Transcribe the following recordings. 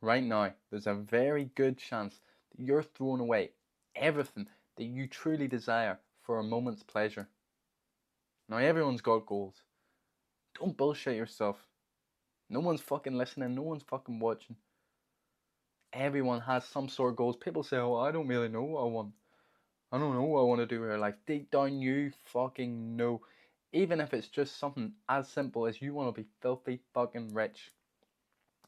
Right now, there's a very good chance that you're throwing away everything that you truly desire for a moment's pleasure. Now, everyone's got goals. Don't bullshit yourself. No one's fucking listening, no one's fucking watching. Everyone has some sort of goals. People say, oh, I don't really know what I want. I don't know what I want to do with life. Deep down, you fucking know. Even if it's just something as simple as you want to be filthy fucking rich.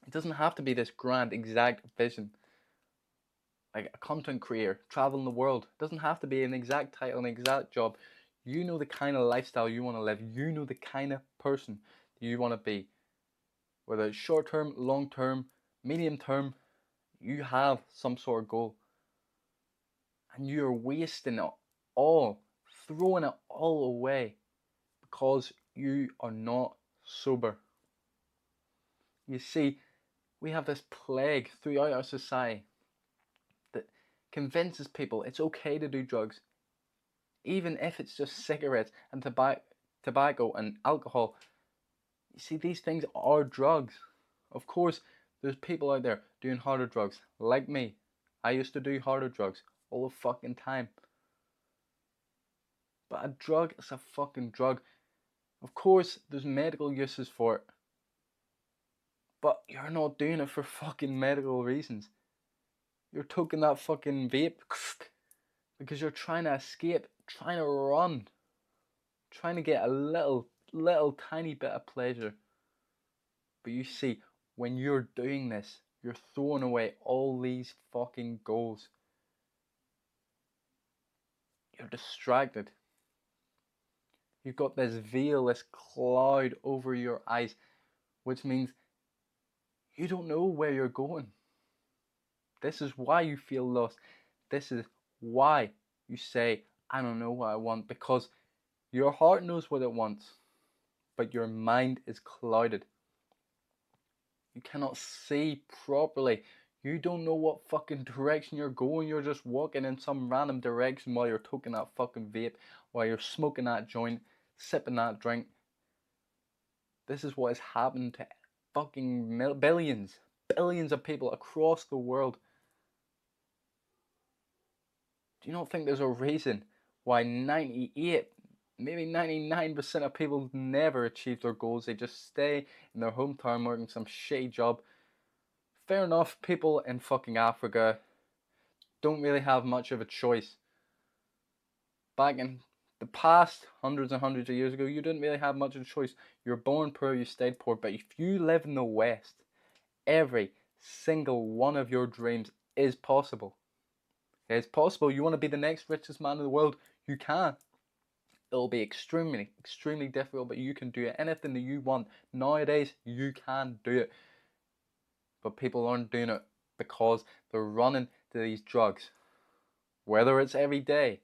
It doesn't have to be this grand, exact vision. Like a content creator, traveling the world. It doesn't have to be an exact title, an exact job. You know the kind of lifestyle you want to live. You know the kind of person you want to be. Whether it's short term, long term, medium term, you have some sort of goal. And you're wasting it all, throwing it all away because you are not sober. You see, we have this plague throughout our society that convinces people it's okay to do drugs, even if it's just cigarettes and tobacco and alcohol. You see, these things are drugs. Of course, there's people out there doing harder drugs, like me. I used to do harder drugs all the fucking time. But a drug is a fucking drug. Of course, there's medical uses for it. But you're not doing it for fucking medical reasons. You're taking that fucking vape because you're trying to escape, trying to run, trying to get a little tiny bit of pleasure. But you see, when you're doing this, you're throwing away all these fucking goals. You're distracted. You've got this veil, this cloud over your eyes, which means you don't know where you're going. This is why you feel lost. This is why you say, I don't know what I want, because your heart knows what it wants, but your mind is clouded. You cannot see properly. You don't know what fucking direction you're going. You're just walking in some random direction while you're taking that fucking vape, while you're smoking that joint, sipping that drink. This is what has happened to fucking billions of people across the world. Do you not think there's a reason why 98, maybe 99% of people never achieve their goals? They just stay in their hometown working some shitty job. Fair enough, people in fucking Africa don't really have much of a choice. Back in the past, hundreds and hundreds of years ago, you didn't really have much of a choice. You were born poor, you stayed poor. But if you live in the West, every single one of your dreams is possible. It's possible. You want to be the next richest man in the world, you can. It'll be extremely, extremely difficult, but you can do it. Anything that you want nowadays, you can do it. But people aren't doing it because they're running to these drugs. Whether it's every day,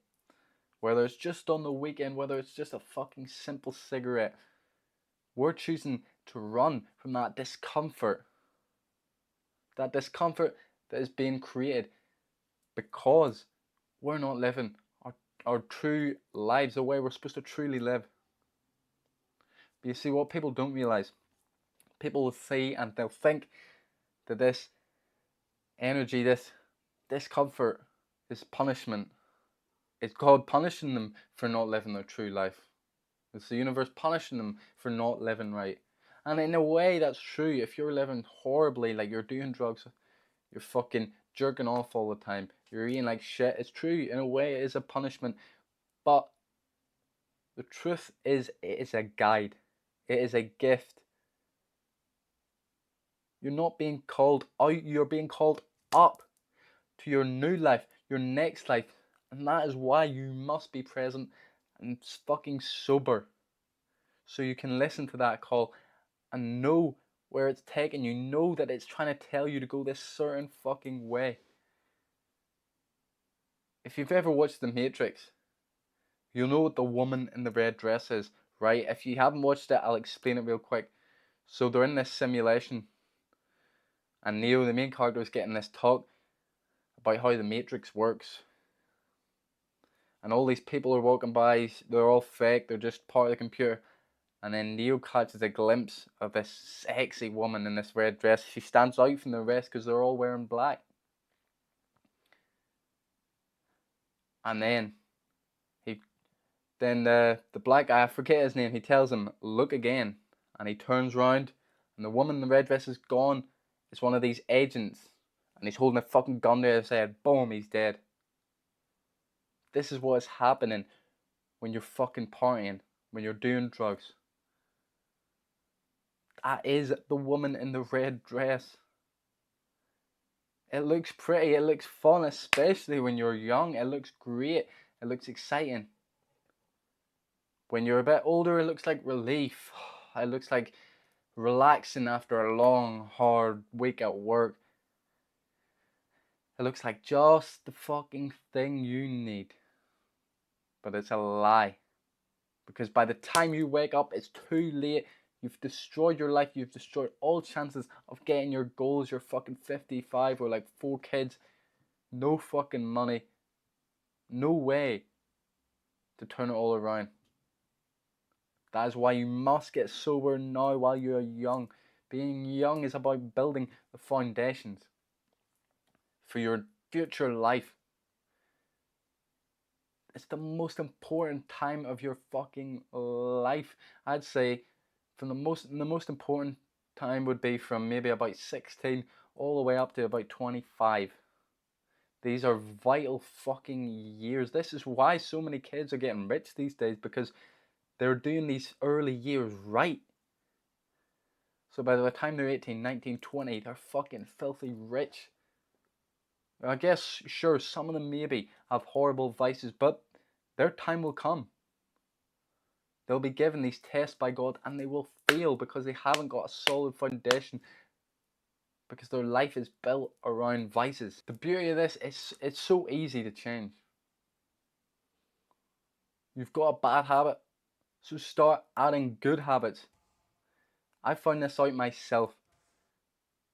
whether it's just on the weekend, whether it's just a fucking simple cigarette, we're choosing to run from that discomfort that is being created because we're not living our true lives the way we're supposed to truly live. But you see, what people don't realize, people will see and they'll think that this energy, this discomfort, this punishment, it's God punishing them for not living their true life. It's the universe punishing them for not living right. And in a way, that's true. If you're living horribly, like you're doing drugs, you're fucking jerking off all the time, you're eating like shit, it's true. In a way, it is a punishment. But the truth is, it is a guide, it is a gift. You're not being called out, you're being called up to your new life, your next life. And that is why you must be present and fucking sober. So you can listen to that call and know where it's taking you. Know that it's trying to tell you to go this certain fucking way. If you've ever watched The Matrix, you'll know what the woman in the red dress is, right? If you haven't watched it, I'll explain it real quick. So they're in this simulation, and Neo, the main character, is getting this talk about how the Matrix works. And all these people are walking by, they're all fake, they're just part of the computer. And then Neo catches a glimpse of this sexy woman in this red dress. She stands out from the rest because they're all wearing black. And then the black guy, I forget his name, he tells him, look again. And he turns round, and the woman in the red dress is gone. It's one of these agents. And he's holding a fucking gun to his head. Boom, he's dead. This is what is happening when you're fucking partying, when you're doing drugs. That is the woman in the red dress. It looks pretty, it looks fun, especially when you're young. It looks great, it looks exciting. When you're a bit older, it looks like relief. It looks like relaxing after a long, hard week at work. It looks like just the fucking thing you need. But it's a lie. Because by the time you wake up, it's too late. You've destroyed your life. You've destroyed all chances of getting your goals. You're fucking 55 with like 4 kids. No fucking money. No way to turn it all around. That is why you must get sober now while you are young. Being young is about building the foundations for your future life. It's the most important time of your fucking life. I'd say the most important time would be from maybe about 16 all the way up to about 25. These are vital fucking years. This is why so many kids are getting rich these days, because they're doing these early years right. So by the time they're 18, 19, 20, they're fucking filthy rich. I guess, sure, some of them maybe have horrible vices, but their time will come. They'll be given these tests by God and they will fail because they haven't got a solid foundation, because their life is built around vices. The beauty of this is it's so easy to change. You've got a bad habit, so start adding good habits. I found this out myself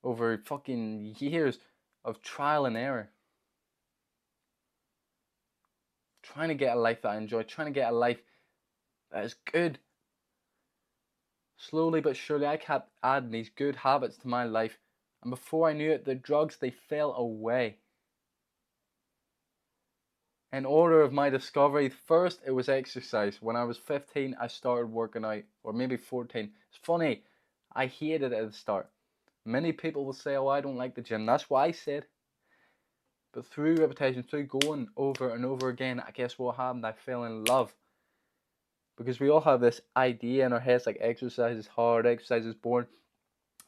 over fucking years of trial and error. Trying to get a life that I enjoy, trying to get a life that is good. Slowly but surely I kept adding these good habits to my life, and before I knew it, the drugs, they fell away. In order of my discovery, first it was exercise. When I was 15, I started working out, or maybe 14. It's funny, I hated it at the start. Many people will say, oh, I don't like the gym. That's what I said. But through repetition, through going over and over again, I guess what happened, I fell in love. Because we all have this idea in our heads like exercise is hard, exercise is boring.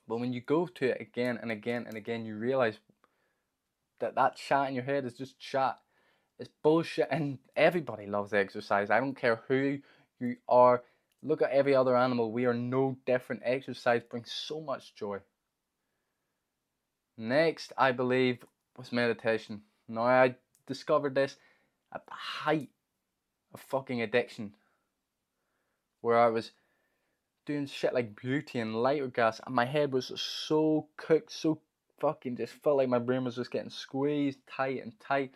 But when you go to it again and again and again, you realize that chat in your head is just chat. It's bullshit, and everybody loves exercise. I don't care who you are. Look at every other animal. We are no different. Exercise brings so much joy. Next, I believe, was meditation. Now, I discovered this at the height of fucking addiction, where I was doing shit like beauty and lighter gas, and my head was so cooked, so fucking just felt like my brain was just getting squeezed tight and tight.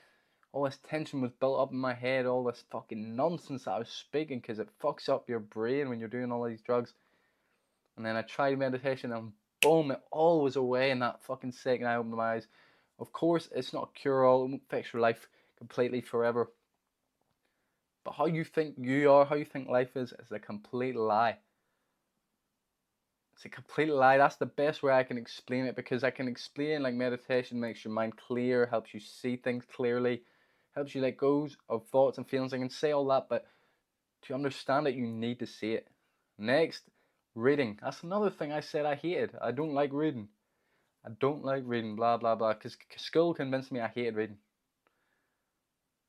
All this tension was built up in my head, all this fucking nonsense that I was speaking, because it fucks up your brain when you're doing all these drugs. And then I tried meditation and boom, it all was away in that fucking second I opened my eyes. Of course, it's not a cure-all, it won't fix your life completely forever. But how you think you are, how you think life is a complete lie. It's a complete lie. That's the best way I can explain it, because I can explain like meditation makes your mind clear, helps you see things clearly, helps you let go of thoughts and feelings. I can say all that, but to understand it, you need to see it. Next, reading. That's another thing I said I hated. I don't like reading. I don't like reading, blah, blah, blah, because school convinced me I hated reading.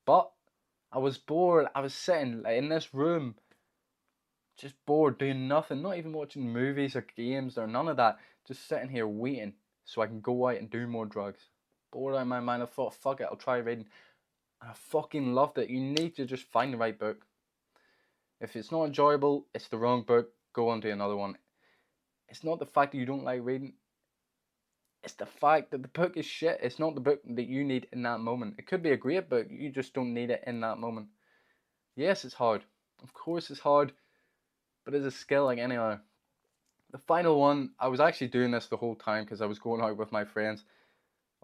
But I was bored. I was sitting like, in this room, just bored, doing nothing, not even watching movies or games or none of that. Just sitting here waiting so I can go out and do more drugs. Bored out of my mind, I thought, fuck it, I'll try reading. And I fucking loved it. You need to just find the right book. If it's not enjoyable, it's the wrong book. Go on to another one. It's not the fact that you don't like reading. It's the fact that the book is shit. It's not the book that you need in that moment. It could be a great book. You just don't need it in that moment. Yes, it's hard. Of course it's hard. but it's a skill like any other. The final one, I was actually doing this the whole time because I was going out with my friends.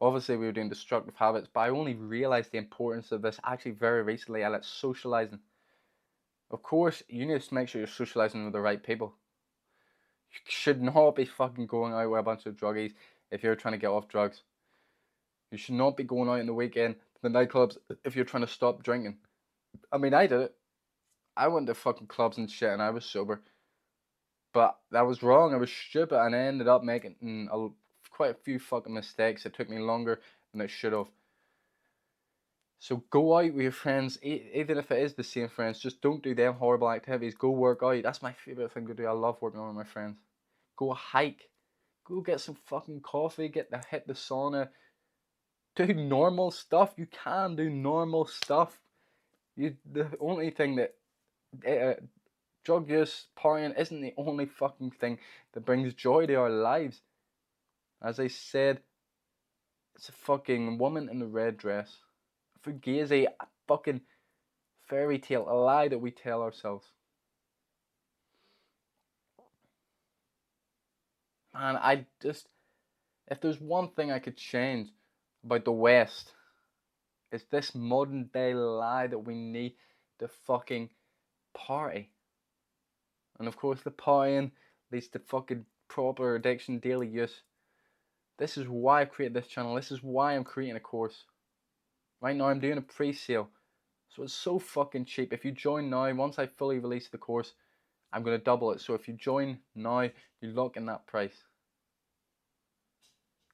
Obviously, we were doing destructive habits, but I only realized the importance of this actually very recently, and it's socializing. Of course, you need to make sure you're socializing with the right people. You should not be fucking going out with a bunch of druggies if you're trying to get off drugs. You should not be going out in the weekend to the nightclubs if you're trying to stop drinking. I mean, I did it. I went to fucking clubs and shit and I was sober. But that was wrong. I was stupid and I ended up making quite a few fucking mistakes. It took me longer than it should have. So go out with your friends, even if it is the same friends. Just don't do them horrible activities. Go work out. That's my favorite thing to do. I love working out with my friends. Go hike. Go get some fucking coffee. Hit the sauna. Do normal stuff. You can do normal stuff. The only thing that drug use, partying isn't the only fucking thing that brings joy to our lives. As I said, it's a fucking woman in a red dress. A fugazi, a fucking fairy tale, a lie that we tell ourselves. Man, if there's one thing I could change about the West, it's this modern day lie that we need to fucking party. And of course, the partying leads to fucking proper addiction, daily use. This is why I created this channel. This is why I'm creating a course. Right now, I'm doing a pre-sale. So it's so fucking cheap. If you join now, once I fully release the course, I'm going to double it. So if you join now, you lock in that price.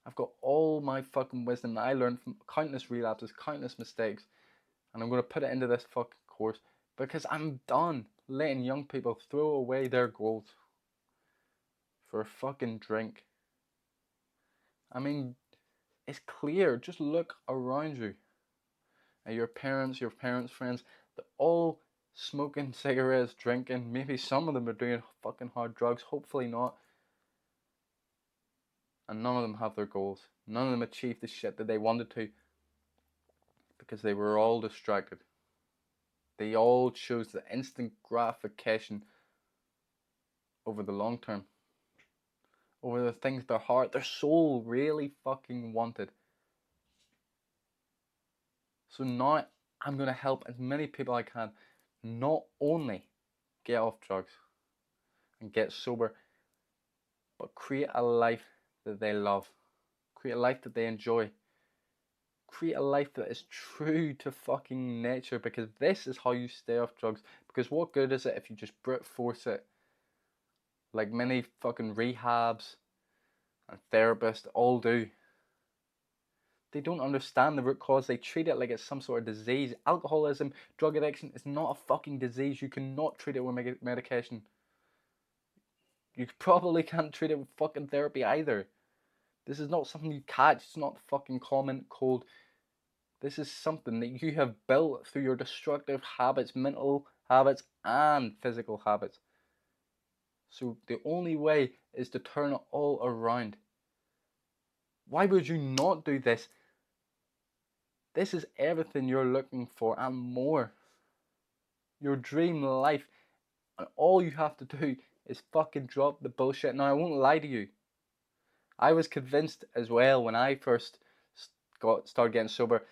I've got all my fucking wisdom that I learned from countless relapses, countless mistakes. And I'm going to put it into this fucking course because I'm done letting young people throw away their gold for a fucking drink. I mean, it's clear. Just look around you. At your parents' friends, they're all smoking cigarettes, drinking. Maybe some of them are doing fucking hard drugs. Hopefully not. And none of them have their goals. None of them achieved the shit that they wanted to because they were all distracted. They all chose the instant gratification over the long term, over the things their heart, their soul really fucking wanted. So now I'm going to help as many people I can not only get off drugs and get sober, but create a life that they love, create a life that they enjoy, create a life that is true to fucking nature, because this is how you stay off drugs. Because what good is it if you just brute force it, like many fucking rehabs and therapists all do? They don't understand the root cause. They treat it like it's some sort of disease. Alcoholism, drug addiction is not a fucking disease. You cannot treat it with medication. You probably can't treat it with fucking therapy either. This is not something you catch. It's not fucking common cold. This is something that you have built through your destructive habits, mental habits and physical habits. So the only way is to turn it all around. Why would you not do this? This is everything you're looking for and more. Your dream life. And all you have to do is fucking drop the bullshit. Now, I won't lie to you. I was convinced as well when I first started getting sober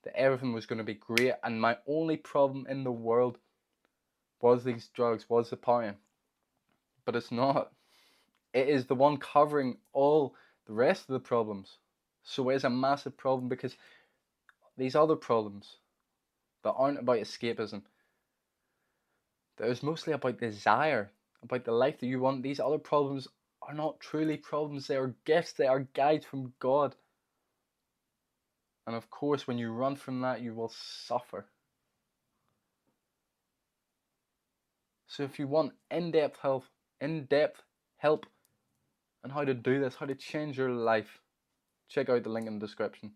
that everything was going to be great. And my only problem in the world was these drugs, was the partying. But it's not. It is the one covering all the rest of the problems. So it is a massive problem because these other problems that aren't about escapism, that is mostly about desire, about the life that you want. These other problems are not truly problems. They are gifts. They are guides from God. And of course, when you run from that, you will suffer. So if you want in-depth help on how to do this, how to change your life, check out the link in the description.